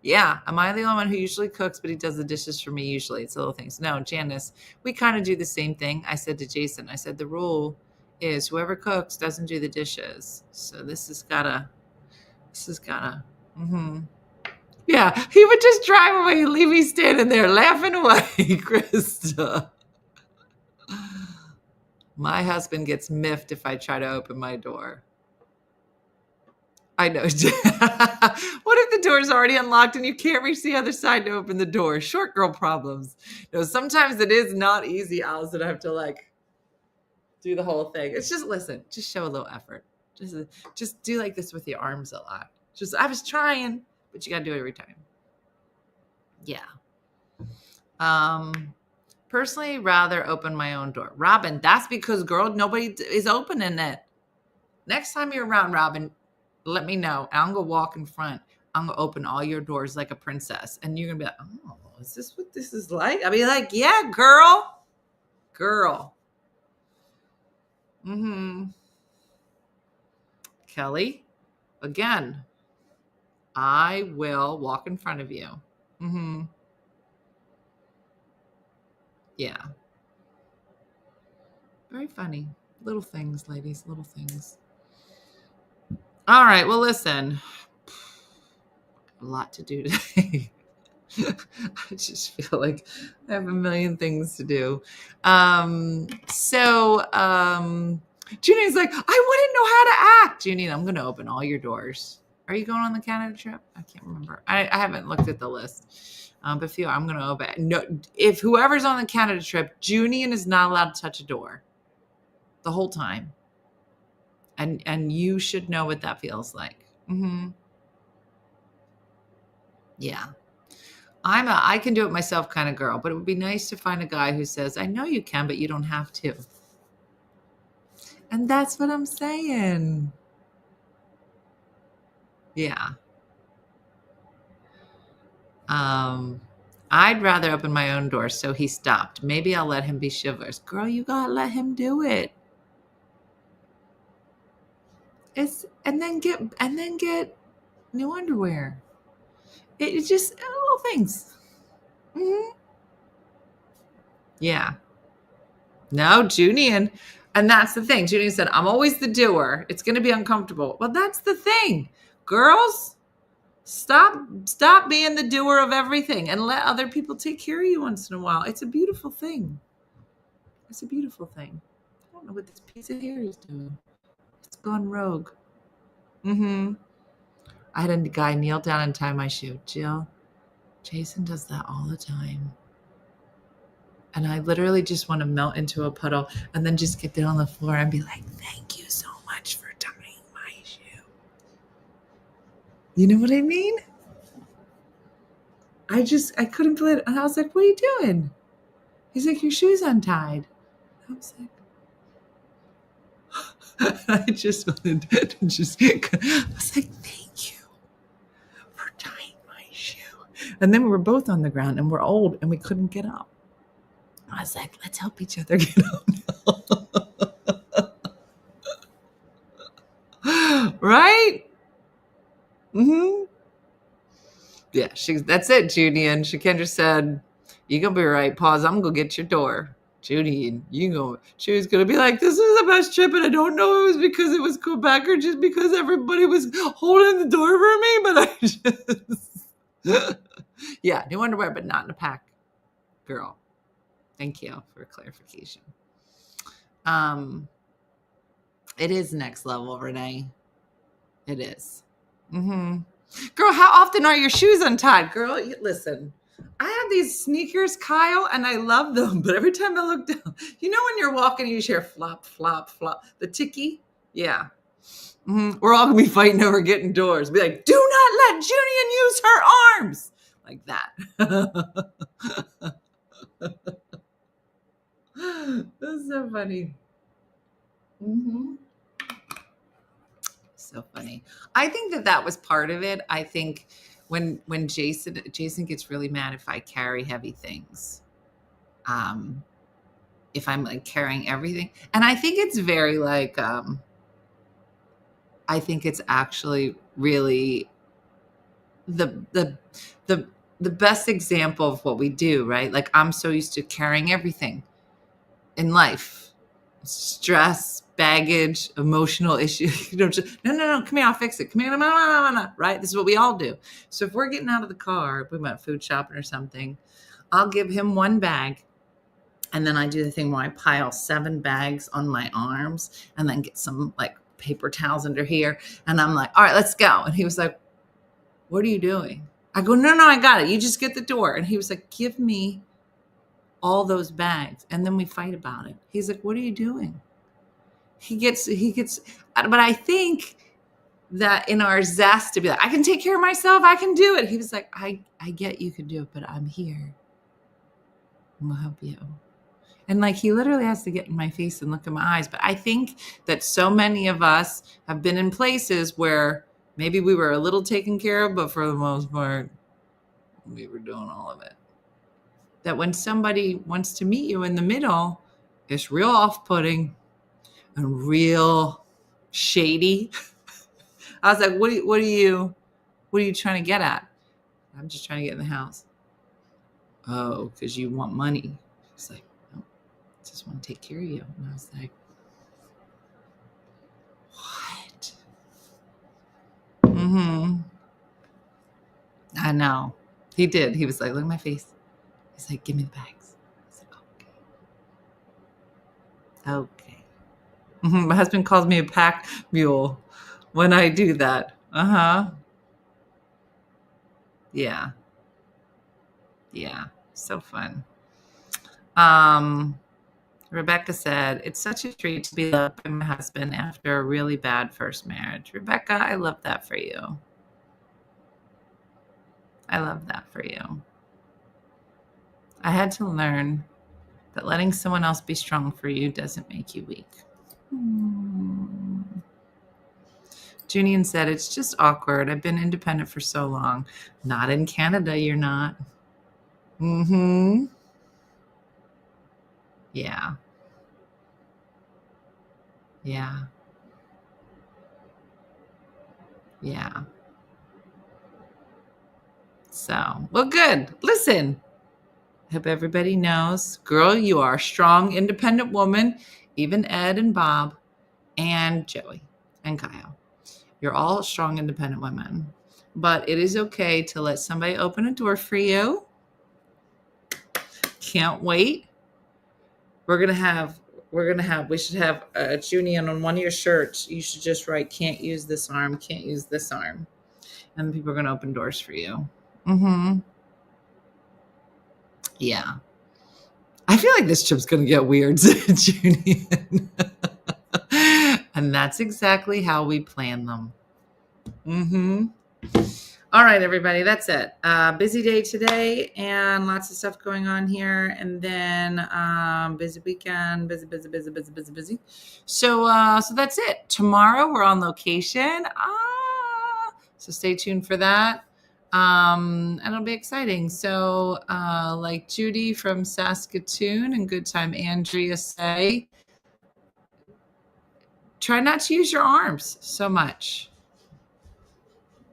Yeah. Am I the only one who usually cooks, but he does the dishes for me usually? It's little things. No, Janice, we kind of do the same thing. I said to Jason, the rule is whoever cooks doesn't do the dishes. So this has gotta. Yeah, he would just drive away and leave me standing there laughing away, Krista. My husband gets miffed if I try to open my door. I know. What if the door's already unlocked and you can't reach the other side to open the door? Short girl problems. No, sometimes it is not easy, Allison. I have to do the whole thing. It's just show a little effort. Just do like this with your arms a lot. I was trying, but you got to do it every time. Yeah. Personally, rather open my own door. Robin, that's because, girl, nobody is opening it. Next time you're around, Robin, let me know. I'm going to walk in front. I'm going to open all your doors like a princess. And you're going to be like, oh, is this what this is like? I'll be like, yeah, girl. Kelly, again, I will walk in front of you. Yeah. Very funny. Little things, ladies, little things. All right. Well, listen, a lot to do today. I just feel like I have a million things to do. Junie's like, I wouldn't know how to act. Junie, I'm going to open all your doors. Are you going on the Canada trip? I can't remember. I haven't looked at the list. But Theo, I'm going to obey. No, if whoever's on the Canada trip, Junian is not allowed to touch a door the whole time. And you should know what that feels like. Yeah. I can do it myself kind of girl, but it would be nice to find a guy who says, I know you can, but you don't have to. And that's what I'm saying. Yeah. I'd rather open my own door, so he stopped. Maybe I'll let him be chivalrous. Girl, you gotta let him do it. And then get new underwear. It's just little things. Yeah. No, Junian. And that's the thing. Junian said, I'm always the doer. It's going to be uncomfortable. Well, that's the thing. Girls, stop being the doer of everything and let other people take care of you once in a while. It's a beautiful thing. It's a beautiful thing. I don't know what this piece of hair is doing. It's gone rogue. I had a guy kneel down and tie my shoe. Jill, Jason does that all the time. And I literally just want to melt into a puddle and then just get down on the floor and be like, thank you so much for tying my shoe. You know what I mean? I couldn't believe it. And I was like, what are you doing? He's like, your shoe's untied. I was like, I just wanted to I was like, thank you for tying my shoe. And then we were both on the ground and we're old and we couldn't get up. I was like, let's help each other get up now. Right? Yeah, that's it, Judy. And Shakendra said, you're going to be right. Pause. I'm going to get your door. Judy, she was going to be like, this is the best trip. And I don't know if it was because it was Quebec or just because everybody was holding the door for me. But I just, yeah, new underwear, but not in a pack. Girl. Thank you for clarification. It is next level, Renee. It is. Girl, how often are your shoes untied? Girl, listen. I have these sneakers, Kyle, and I love them. But every time I look down, you know when you're walking, you hear flop, flop, flop. The ticky? Yeah. We're all going to be fighting over getting doors. Be like, do not let Junian use her arms. Like that. That's so funny. So funny. I think that was part of it. I think when Jason gets really mad if I carry heavy things, if I'm like carrying everything, and I think it's very like, I think it's actually really the best example of what we do, right? Like I'm so used to carrying everything in life, stress, baggage, emotional issues. No, come here, I'll fix it. Come here, no, right? This is what we all do. So if we're getting out of the car, if we went food shopping or something, I'll give him one bag. And then I do the thing where I pile 7 bags on my arms and then get some like paper towels under here. And I'm like, all right, let's go. And he was like, what are you doing? I go, no, I got it. You just get the door. And he was like, give me all those bags. And then we fight about it. He's like, what are you doing? He gets, but I think that in our zest to be like, I can take care of myself. I can do it. He was like, I get you can do it, but I'm here. I'm gonna help you. And like, he literally has to get in my face and look in my eyes. But I think that so many of us have been in places where maybe we were a little taken care of, but for the most part, we were doing all of it. That when somebody wants to meet you in the middle, it's real off-putting and real shady. I was like, what are you trying to get at? I'm just trying to get in the house. Oh, because you want money. It's like, no, I just want to take care of you. And I was like, what? I know. He did. He was like, look at my face. He's like, give me the bags. I was like, okay. My husband calls me a pack mule when I do that. Uh-huh. Yeah. Yeah. So fun. Rebecca said, it's such a treat to be loved by my husband after a really bad first marriage. Rebecca, I love that for you. I love that for you. I had to learn that letting someone else be strong for you doesn't make you weak. Junian said, it's just awkward. I've been independent for so long. Not in Canada, you're not. Mm-hmm. Yeah. Yeah. Yeah. So, well, good. Listen, I hope everybody knows, girl, you are a strong, independent woman. Even Ed and Bob and Joey and Kyle. You're all strong, independent women. But it is okay to let somebody open a door for you. Can't wait. We should have Junian on one of your shirts. You should just write, can't use this arm, can't use this arm. And people are going to open doors for you. Mm-hmm. Yeah. I feel like this trip's going to get weird, Junian. And that's exactly how we plan them. Mm-hmm. All right, everybody, that's it. Busy day today and lots of stuff going on here. And then busy weekend, busy. So that's it. Tomorrow we're on location. So stay tuned for that. And it'll be exciting. So like Judy from Saskatoon and Good Time Andrea say, try not to use your arms so much.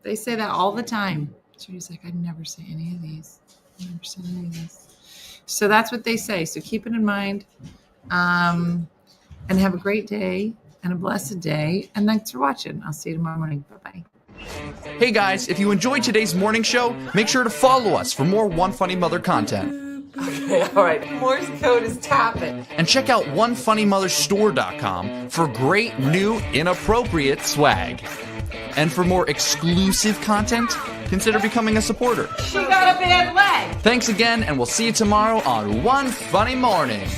They say that all the time. Judy's like, I'd never say any of these. So that's what they say. So keep it in mind. And have a great day and a blessed day. And thanks for watching. I'll see you tomorrow morning. Bye-bye. Hey guys, if you enjoyed today's morning show, make sure to follow us for more One Funny Mother content. Okay, all right. Morse code is tapping. And check out OneFunnyMotherStore.com for great new inappropriate swag. And for more exclusive content, consider becoming a supporter. She got a bad leg. Thanks again, and we'll see you tomorrow on One Funny Morning.